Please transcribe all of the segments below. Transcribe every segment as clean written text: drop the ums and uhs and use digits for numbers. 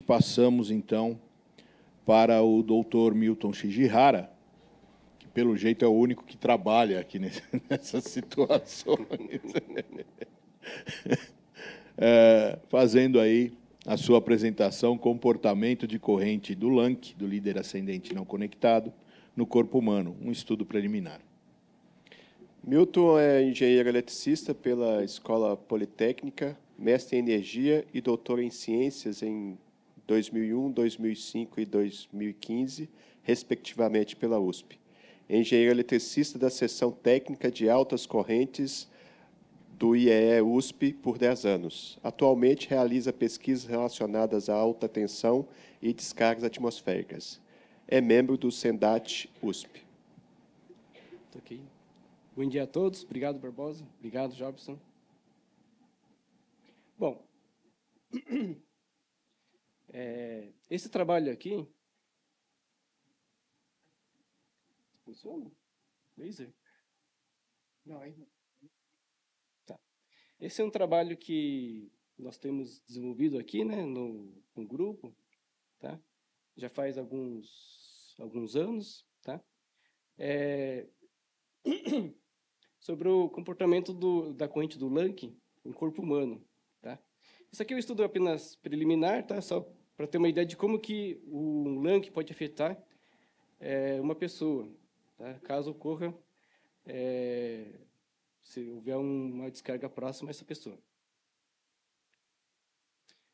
passamos, então, para o doutor Milton Shigihara, que, pelo jeito, é o único que trabalha aqui nessas situações. Fazendo aí a sua apresentação, comportamento de corrente do LANC, do líder ascendente não conectado, no corpo humano, um estudo preliminar. Milton é engenheiro eletricista pela Escola Politécnica, mestre em energia e doutor em ciências em 2001, 2005 e 2015, respectivamente pela USP. Engenheiro eletricista da seção técnica de altas correntes do IEE USP por 10 anos. Atualmente realiza pesquisas relacionadas à alta tensão e descargas atmosféricas. É membro do Sendat USP. Ok. Bom dia a todos. Obrigado, Barbosa. Obrigado, Jobson. Bom, esse trabalho aqui... Funciona? Laser? Não, aí não. Tá. Esse é um trabalho que nós temos desenvolvido aqui, né, no grupo, tá? Já faz alguns anos, tá? Sobre o comportamento da corrente do LANC em corpo humano, tá? Isso aqui é um estudo apenas preliminar, tá? Só para ter uma ideia de como que o LANC pode afetar uma pessoa, tá? Caso ocorra, se houver uma descarga próxima a essa pessoa.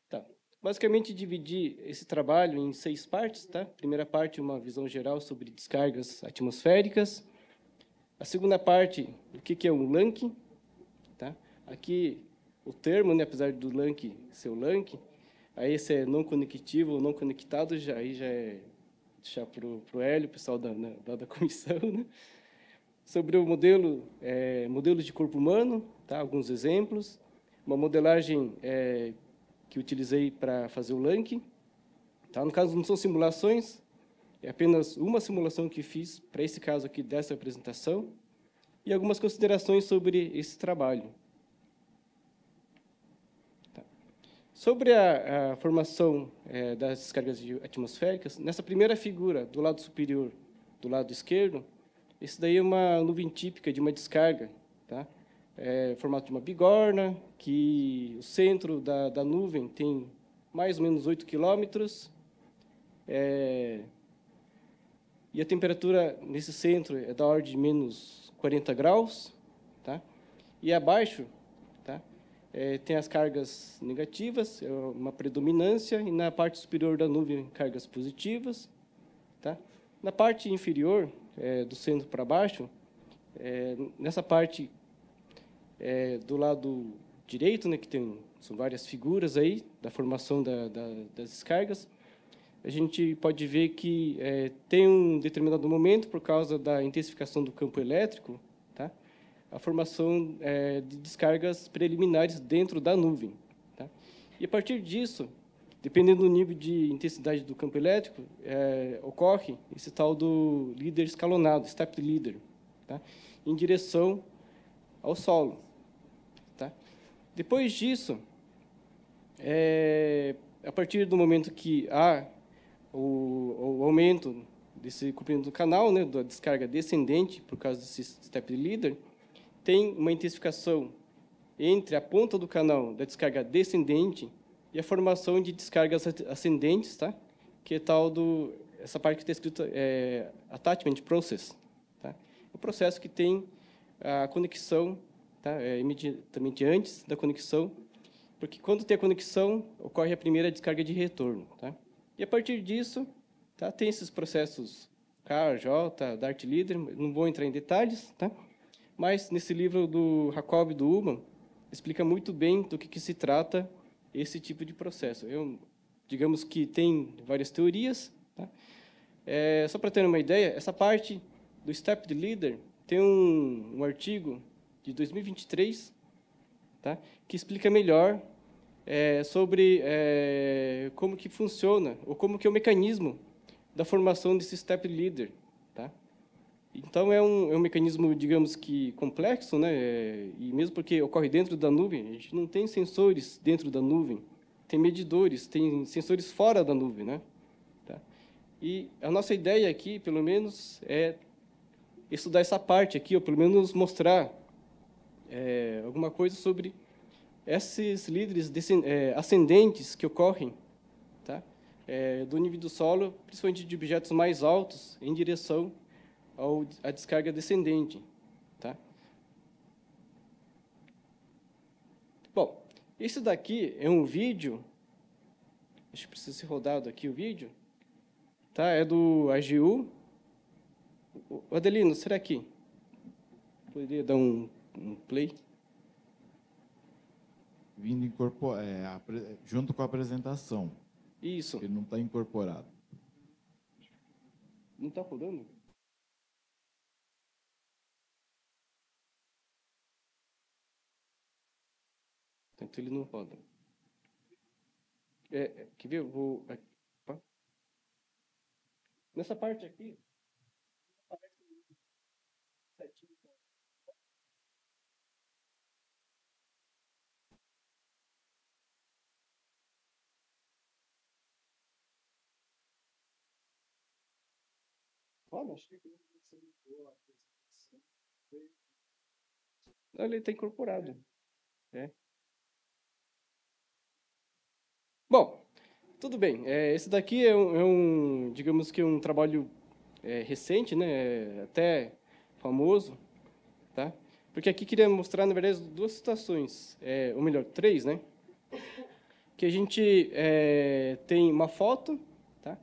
Tá. Basicamente, dividi esse trabalho em 6 partes, tá? Primeira parte, uma visão geral sobre descargas atmosféricas. A segunda parte, o que é um LANC, tá? Aqui, o termo, né, apesar do LANC ser o LANC, aí esse é não conectivo ou não conectado, aí já é deixar para o Hélio, o pessoal da comissão, né? Sobre o modelos de corpo humano, tá? Alguns exemplos. Uma modelagem que utilizei para fazer o LANC. Tá? No caso, não são simulações, é apenas uma simulação que fiz para esse caso aqui dessa apresentação e algumas considerações sobre esse trabalho. Tá. Sobre a formação das descargas atmosféricas, nessa primeira figura, do lado superior, do lado esquerdo, esse daí é uma nuvem típica de uma descarga, tá? Formato de uma bigorna, que o centro da nuvem tem mais ou menos 8 quilômetros, e a temperatura nesse centro é da ordem de menos 40 graus, tá? E abaixo, tá? Tem as cargas negativas, uma predominância, e na parte superior da nuvem, cargas positivas, tá? Na parte inferior, do centro para baixo, nessa parte do lado direito, né, que são várias figuras aí da formação das descargas, a gente pode ver que tem um determinado momento, por causa da intensificação do campo elétrico, tá, a formação de descargas preliminares dentro da nuvem. Tá? E, a partir disso, dependendo do nível de intensidade do campo elétrico, ocorre esse tal do líder escalonado, step leader, tá? Em direção ao solo. Tá? Depois disso, a partir do momento que há o aumento desse comprimento do canal, né, da descarga descendente, por causa desse step leader, tem uma intensificação entre a ponta do canal da descarga descendente e a formação de descargas ascendentes, tá? Que é essa parte que está escrita attachment process, tá? É o processo que tem a conexão, tá? Imediatamente antes da conexão, porque quando tem a conexão, ocorre a primeira descarga de retorno, tá? E a partir disso, tá? Tem esses processos K, J, Dart Leader, não vou entrar em detalhes, tá? Mas nesse livro do Jacob e do Ullmann, explica muito bem do que se trata esse tipo de processo. Digamos que tem várias teorias, tá? Só para ter uma ideia, essa parte do Step Leader tem um artigo de 2023, tá? Que explica melhor sobre como que funciona, ou como que é o mecanismo da formação desse Step Leader. Tá? Então, é um mecanismo, digamos que, complexo, né? E mesmo porque ocorre dentro da nuvem, a gente não tem sensores dentro da nuvem, tem medidores, tem sensores fora da nuvem, né? Tá? E a nossa ideia aqui, pelo menos, é estudar essa parte aqui, ou pelo menos mostrar alguma coisa sobre esses líderes ascendentes que ocorrem, tá? Do nível do solo, principalmente de objetos mais altos, em direção à descarga descendente. Tá? Bom, isso daqui é um vídeo, acho que precisa ser rodado aqui o vídeo, tá? É do AGU. Adelino, será que poderia dar um play? Vindo junto com a apresentação. Isso. Ele não está incorporado. Não está rodando? Então ele não roda. Quer ver? Eu vou... Opa. Nessa parte aqui, certinho. Ele está incorporado. Bom, tudo bem. Esse daqui digamos que um trabalho recente, né? Até famoso, tá? Porque aqui queria mostrar, na verdade, duas situações, ou melhor, três, né? Que a gente tem uma foto, tá?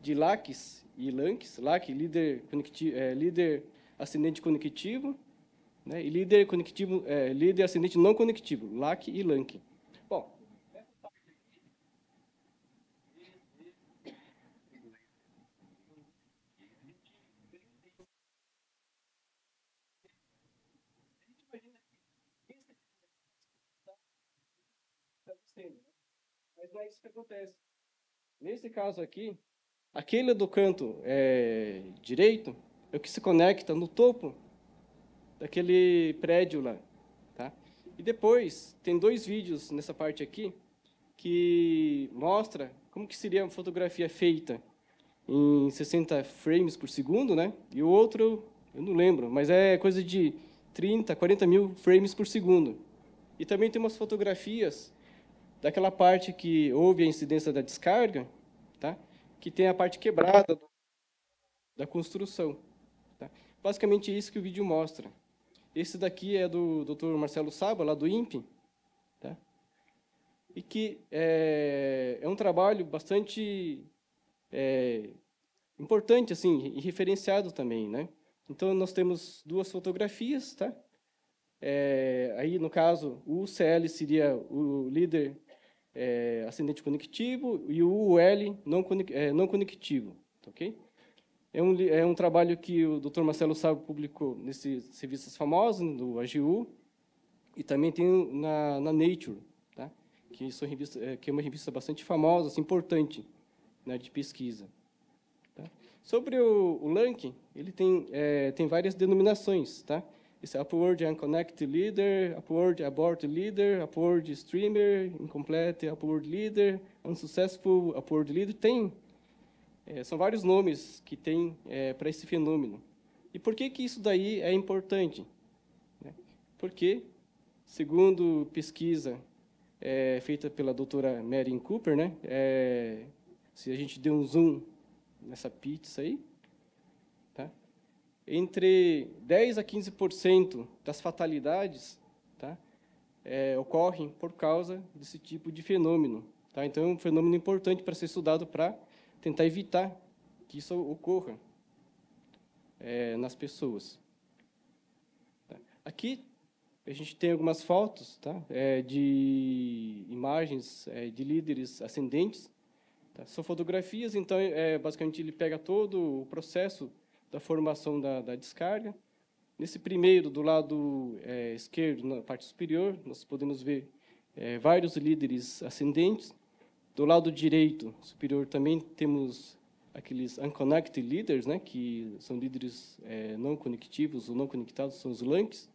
De LACs e LANCs, LAC, líder ascendente conectivo, né? E líder conectivo, líder ascendente não conectivo, LAC e LANC. Bom, mas não é isso que acontece. Nesse caso aqui, aquele do canto direito é o que se conecta no topo daquele prédio lá, tá? E depois tem dois vídeos nessa parte aqui que mostra como que seria uma fotografia feita em 60 frames por segundo, né? E o outro, eu não lembro, mas é coisa de 30, 40 mil frames por segundo. E também tem umas fotografias daquela parte que houve a incidência da descarga, tá? Que tem a parte quebrada da construção. Tá? Basicamente isso que o vídeo mostra. Esse daqui é do Dr. Marcelo Saba, lá do INPE, tá? E que é um trabalho bastante importante, assim, e referenciado também, né? Então, nós temos duas fotografias, tá? Aí, no caso, o UCL seria o líder ascendente conectivo e o UL não conectivo, tá, ok? É um trabalho que o Dr. Marcelo Sabo publicou nesses revistas famosas, do AGU, e também tem na Nature, tá? Que é uma revista bastante famosa, assim, importante, né, de pesquisa. Tá? Sobre o LANC, ele tem várias denominações, tá? Esse Upward Unconnected Leader, Upward Abort Leader, Upward Streamer, Incomplete Upward Leader, Unsuccessful Upward Leader. São vários nomes que tem para esse fenômeno. E por que isso daí é importante? Né? Porque, segundo pesquisa feita pela doutora Mary Cooper, né? Se a gente der um zoom nessa pizza aí, tá? Entre 10% a 15% das fatalidades, tá? Ocorrem por causa desse tipo de fenômeno. Tá? Então, é um fenômeno importante para ser estudado para tentar evitar que isso ocorra nas pessoas. Tá? Aqui, a gente tem algumas fotos, tá? De imagens de líderes ascendentes. Tá? São fotografias, então, basicamente, ele pega todo o processo da formação da descarga. Nesse primeiro, do lado esquerdo, na parte superior, nós podemos ver vários líderes ascendentes. Do lado direito superior também temos aqueles unconnected leaders, né, que são líderes não conectivos ou não conectados, são os LANCs.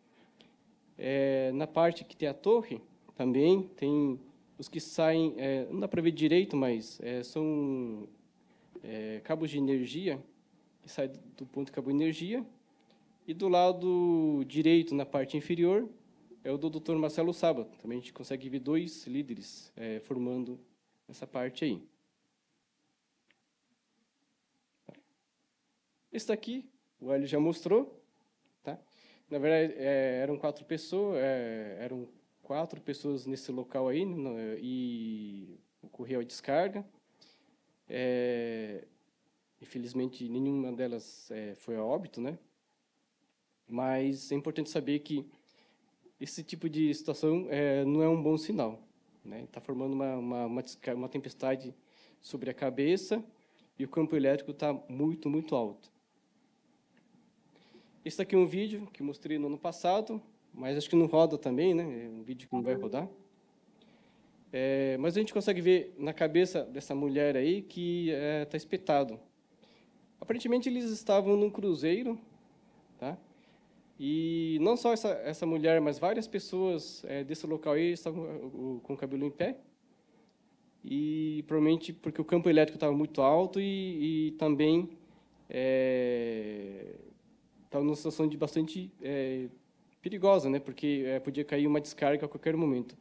Na parte que tem a torre, também tem os que saem, não dá para ver direito, mas são cabos de energia, que saem do ponto de cabo de energia, e do lado direito, na parte inferior, é o do Dr. Marcelo Saba. Também a gente consegue ver 2 líderes formando essa parte aí. Esse daqui, o Hélio já mostrou. Tá? Na verdade, eram 4 pessoas, eram 4 pessoas nesse local aí, e ocorreu a descarga. Infelizmente, nenhuma delas foi a óbito, né? Mas é importante saber que esse tipo de situação não é um bom sinal, né? Está formando uma tempestade sobre a cabeça e o campo elétrico está muito, muito alto. Esse aqui é um vídeo que mostrei no ano passado, mas acho que não roda também, né? É um vídeo que não vai rodar. Mas a gente consegue ver na cabeça dessa mulher aí que está espetado. Aparentemente, eles estavam num cruzeiro, tá? E não só essa mulher, mas várias pessoas desse local aí estavam com o cabelo em pé. E provavelmente porque o campo elétrico estava muito alto e também estava numa situação de bastante perigosa, né? Porque podia cair uma descarga a qualquer momento.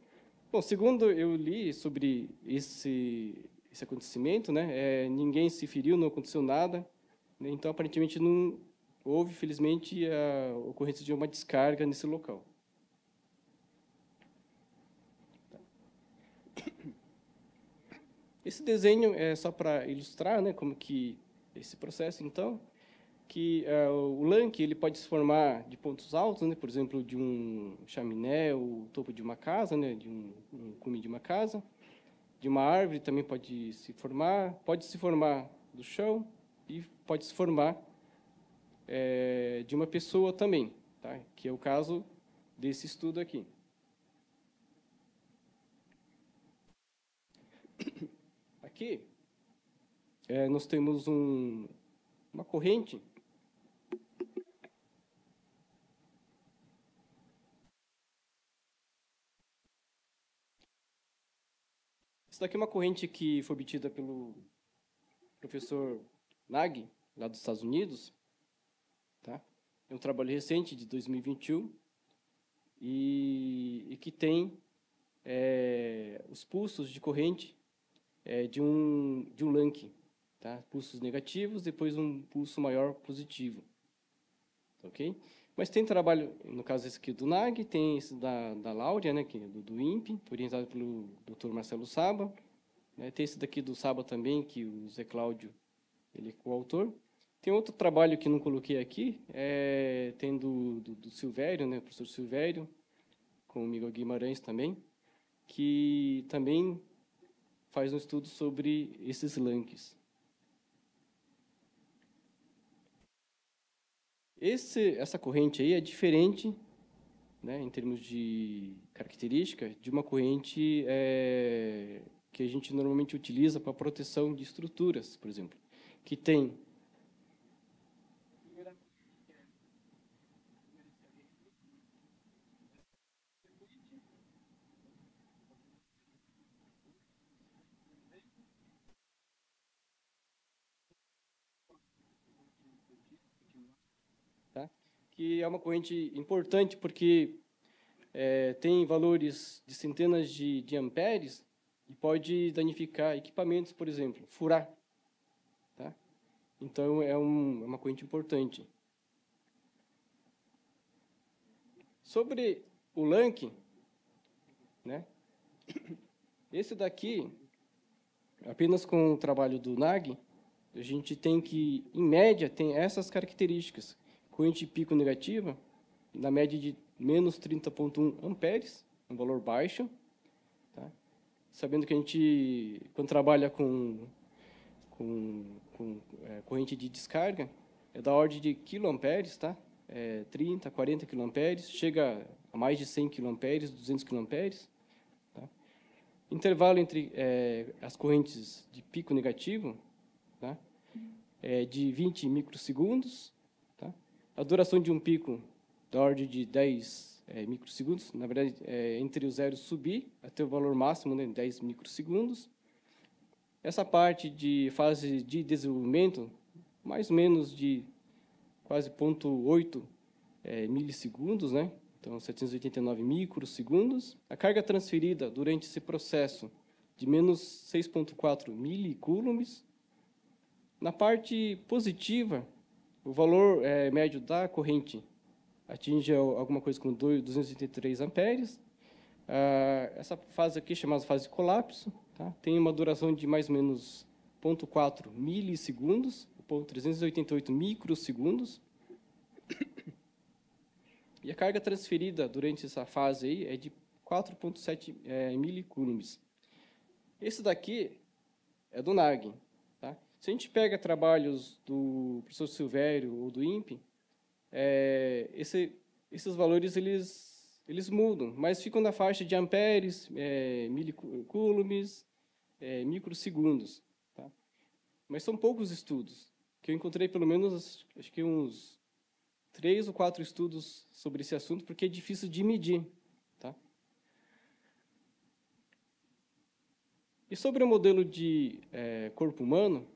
Bom, segundo eu li sobre esse acontecimento, né? Ninguém se feriu, não aconteceu nada, né? Então aparentemente não houve, felizmente, a ocorrência de uma descarga nesse local. Esse desenho é só para ilustrar, né, como que esse processo, então, que o lanque ele pode se formar de pontos altos, né, por exemplo, de um chaminé, o topo de uma casa, né, de um cume de uma casa, de uma árvore também pode se formar do chão e pode se formar de uma pessoa também, tá? Que é o caso desse estudo aqui. Aqui nós temos uma corrente Essa daqui é uma corrente que foi obtida pelo professor Nagy, lá dos Estados Unidos. Tá? É um trabalho recente, de 2021, e que tem os pulsos de corrente de um lanque. Tá? Pulsos negativos, depois um pulso maior positivo. Ok? Mas tem trabalho, no caso esse aqui do Nagy, tem esse da Láudia, né, que é do INPE, orientado pelo Dr. Marcelo Saba. Tem esse daqui do Saba também, que o Zé Cláudio ele é coautor. Tem outro trabalho que não coloquei aqui, tem do Silvério, né, o professor Silvério, com o Miguel Guimarães também, que também faz um estudo sobre esses lanques. Essa corrente aí é diferente, né, em termos de característica, de uma corrente que a gente normalmente utiliza para proteção de estruturas, por exemplo, que tem tá? Que é uma corrente importante porque tem valores de centenas de amperes e pode danificar equipamentos, por exemplo, furar. Tá? Então, é uma corrente importante. Sobre o lanque, né? Esse daqui, apenas com o trabalho do Nagy, a gente tem que, em média, tem essas características. Corrente pico negativa, na média de menos 30,1 amperes, um valor baixo. Tá? Sabendo que a gente, quando trabalha com corrente de descarga, é da ordem de quiloamperes, tá? 30, 40 quiloamperes, chega a mais de 100 quiloamperes, 200 quiloamperes. Tá? Intervalo entre as correntes de pico negativo, tá? De 20 microsegundos. Tá? A duração de um pico da ordem de 10 microsegundos. Na verdade, entre o zero subir até o valor máximo, né, 10 microsegundos. Essa parte de fase de desenvolvimento, mais ou menos de quase 0,8 milissegundos, né? Então, 789 microsegundos. A carga transferida durante esse processo de menos 6,4 milicoulombs. Na parte positiva, o valor médio da corrente atinge alguma coisa como 283 amperes. Essa fase aqui, chamada fase de colapso, tá? Tem uma duração de mais ou menos 0,4 milissegundos, 388 microsegundos. E a carga transferida durante essa fase aí é de 4,7 milicoulombs. Esse daqui é do NAG. Tá? Se a gente pega trabalhos do professor Silvério ou do INPE, esses valores eles mudam, mas ficam na faixa de amperes, milicoulombs, microsegundos. Tá? Mas são poucos estudos, que eu encontrei pelo menos, acho que uns 3 ou 4 estudos sobre esse assunto, porque é difícil de medir. Tá? E sobre o modelo de corpo humano,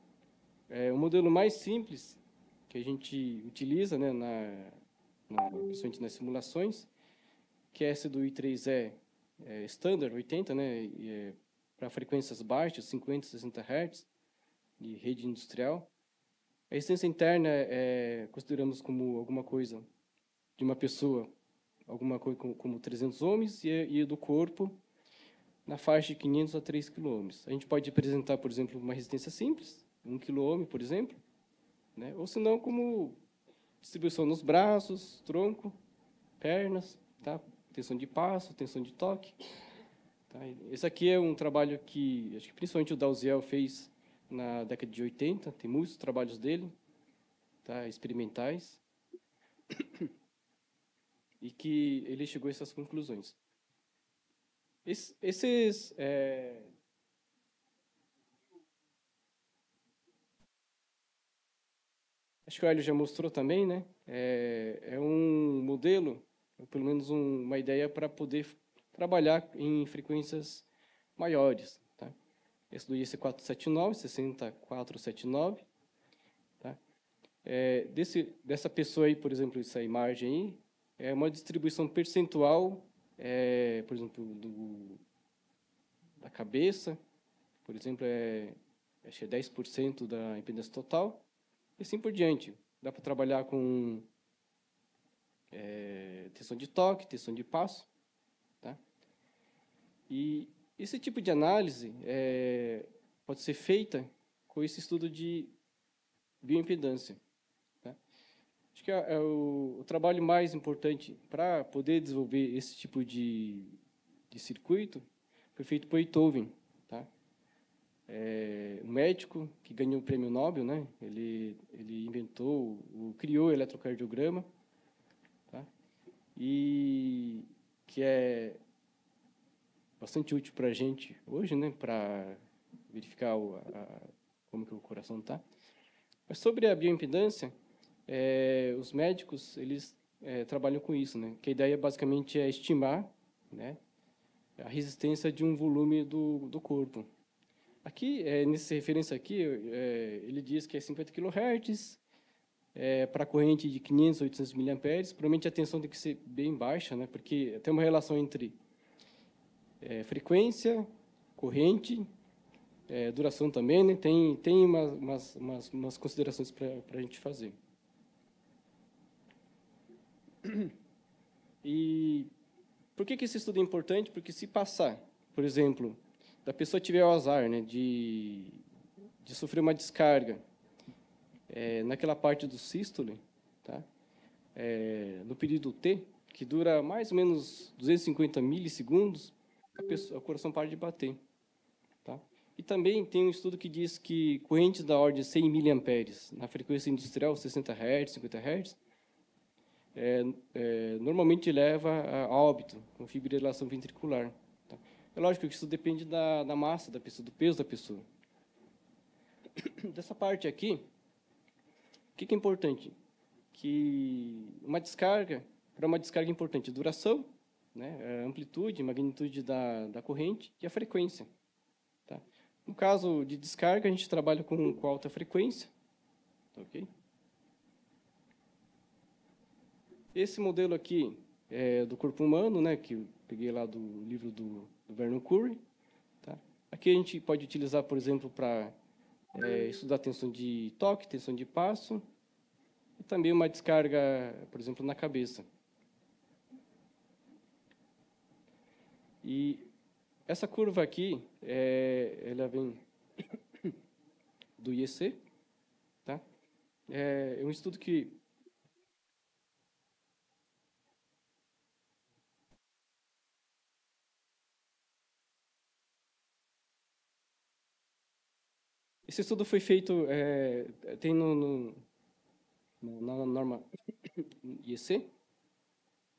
o modelo mais simples que a gente utiliza, né, principalmente nas simulações, que é esse do I3E Standard 80, né, para frequências baixas, 50, 60 Hz, de rede industrial. A resistência interna consideramos como alguma coisa de uma pessoa, alguma coisa como 300 ohms, e do corpo na faixa de 500 a 3 kΩ. A gente pode apresentar, por exemplo, uma resistência simples, 1 kΩ, por exemplo, né? Ou se não, como distribuição nos braços, tronco, pernas, tá? Tensão de passo, tensão de toque. Tá? Esse aqui é um trabalho que, acho que principalmente o Dalziel fez na década de 80, tem muitos trabalhos dele, tá? Experimentais, e que ele chegou a essas conclusões. Acho que o Hélio já mostrou também, né? É um modelo, ou pelo menos uma ideia para poder trabalhar em frequências maiores. Tá? Esse do IEC479, 60479. Tá? Dessa pessoa aí, por exemplo, essa imagem aí, é uma distribuição percentual, por exemplo, da cabeça, por exemplo, acho que é 10% da impedância total, e assim por diante. Dá para trabalhar com tensão de toque, tensão de passo. Tá? E esse tipo de análise pode ser feita com esse estudo de bioimpedância. Tá? Acho que o trabalho mais importante para poder desenvolver esse tipo de circuito foi feito por Einthoven, tá? Um médico que ganhou o prêmio Nobel, né? Ele criou o eletrocardiograma, tá? E que é bastante útil para a gente hoje, né? Para verificar como que o coração está. Mas sobre a bioimpedância, os médicos eles trabalham com isso, né? Que a ideia basicamente é estimar, né, a resistência de um volume do corpo. Aqui, nessa referência aqui, ele diz que é 50 kHz, para corrente de 500 a 800 mA, provavelmente a tensão tem que ser bem baixa, né, porque tem uma relação entre frequência, corrente, duração também, né, tem umas considerações para a gente fazer. E por que esse estudo é importante? Porque se passar, por exemplo, da pessoa tiver o azar, né, de sofrer uma descarga naquela parte do sístole, tá? No período T, que dura mais ou menos 250 milissegundos, o coração para de bater. Tá? E também tem um estudo que diz que correntes da ordem de 100 miliamperes na frequência industrial, 60 Hz, 50 Hz, normalmente leva a óbito, com fibrilação ventricular. Tá? É lógico que isso depende da massa da pessoa, do peso da pessoa. Dessa parte aqui, o que é importante? Que uma descarga para uma descarga importante, duração, né, a amplitude, magnitude da corrente e a frequência. Tá? No caso de descarga, a gente trabalha com alta frequência. Ok? Esse modelo aqui é do corpo humano, né, que eu peguei lá do livro do Vernon Currie. Tá? Aqui a gente pode utilizar, por exemplo, para estudar tensão de toque, tensão de passo, e também uma descarga, por exemplo, na cabeça. E essa curva aqui, ela vem do IEC, tá? É um estudo que esse estudo foi feito, tem na norma IEC,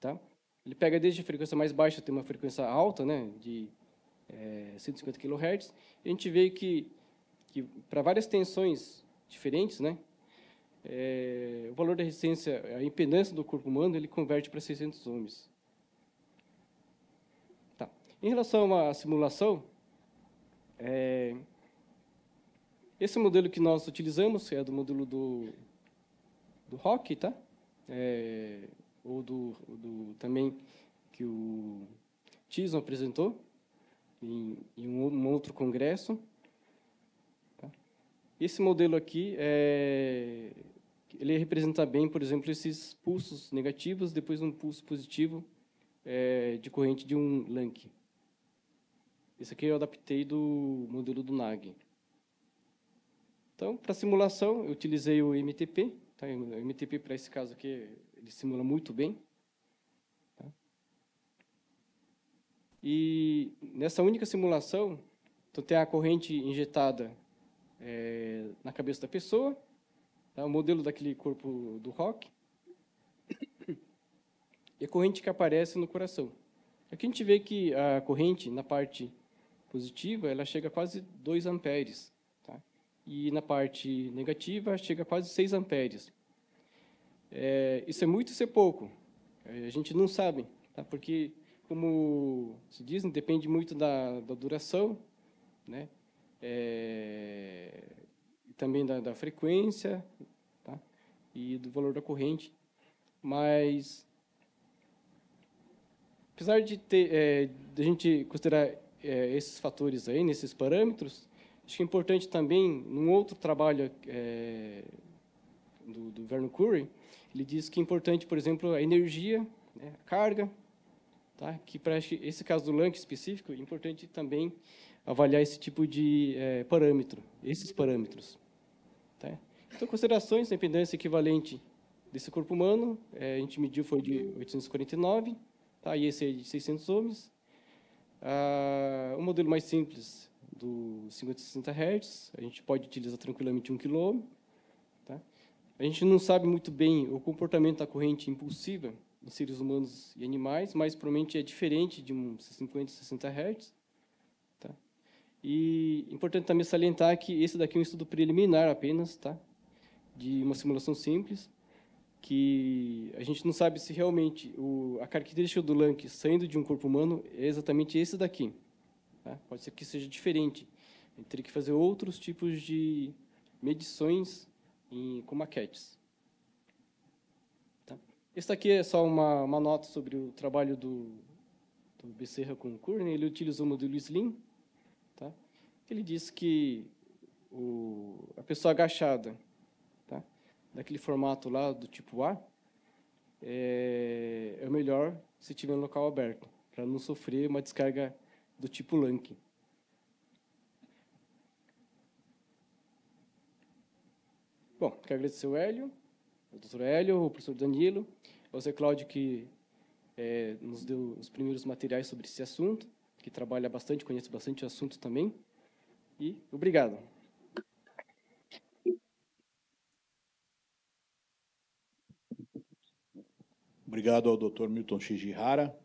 tá? Ele pega desde a frequência mais baixa, tem uma frequência alta, né, de 150 kHz, e a gente vê que para várias tensões diferentes, né, o valor da resistência, a impedância do corpo humano, ele converte para 600 ohms. Tá. Em relação à simulação, esse modelo que nós utilizamos é do modelo do Rock, tá? Ou também que o Thiessen apresentou em um outro congresso. Tá? Esse modelo aqui, ele representa bem, por exemplo, esses pulsos negativos, depois um pulso positivo de corrente de um Lank. Esse aqui eu adaptei do modelo do NAG. Então, para simulação, eu utilizei o MTP. Tá? O MTP, para esse caso aqui, ele simula muito bem. Tá? E nessa única simulação, então, tem a corrente injetada na cabeça da pessoa, tá? O modelo daquele corpo do Rock, e a corrente que aparece no coração. Aqui a gente vê que a corrente, na parte positiva, ela chega a quase 2 amperes. Tá? E na parte negativa, chega a quase 6 amperes. Isso é muito, isso é pouco. A gente não sabe, tá? Porque, como se diz, depende muito da duração, né? E também da frequência, tá? E do valor da corrente. Mas, apesar de a gente considerar esses fatores aí, nesses parâmetros, acho que é importante também, num outro trabalho do Vernon Currie, ele diz que é importante, por exemplo, a energia, né, a carga, tá? Que para esse caso do Lank específico, é importante também avaliar esse tipo de parâmetro, esses parâmetros. Tá? Então, considerações, a impedância equivalente desse corpo humano, a gente mediu, foi de 849, tá? E esse é de 600 ohms. O modelo mais simples do 50-60 Hz, a gente pode utilizar tranquilamente 1 kΩ. Tá? A gente não sabe muito bem o comportamento da corrente impulsiva em seres humanos e animais, mas provavelmente é diferente de uns 50, 60 Hz. Tá? E importante também salientar que esse daqui é um estudo preliminar apenas, tá? De uma simulação simples, que a gente não sabe se realmente a característica do Lank saindo de um corpo humano é exatamente esse daqui. Tá? Pode ser que seja diferente. A gente teria que fazer outros tipos de medições com maquetes. Tá? Esse daqui é só uma nota sobre o trabalho do Becerra com o Currie. Ele utilizou o modelo Slim. Tá? Ele diz que a pessoa agachada, tá? Daquele formato lá do tipo A, é o melhor se tiver um local aberto, para não sofrer uma descarga do tipo Lank. Bom, quero agradecer o Hélio, o doutor Hélio, o professor Danilo, ao Zé Cláudio, que nos deu os primeiros materiais sobre esse assunto, que trabalha bastante, conhece bastante o assunto também. E obrigado. Obrigado ao Dr. Milton Shijihara.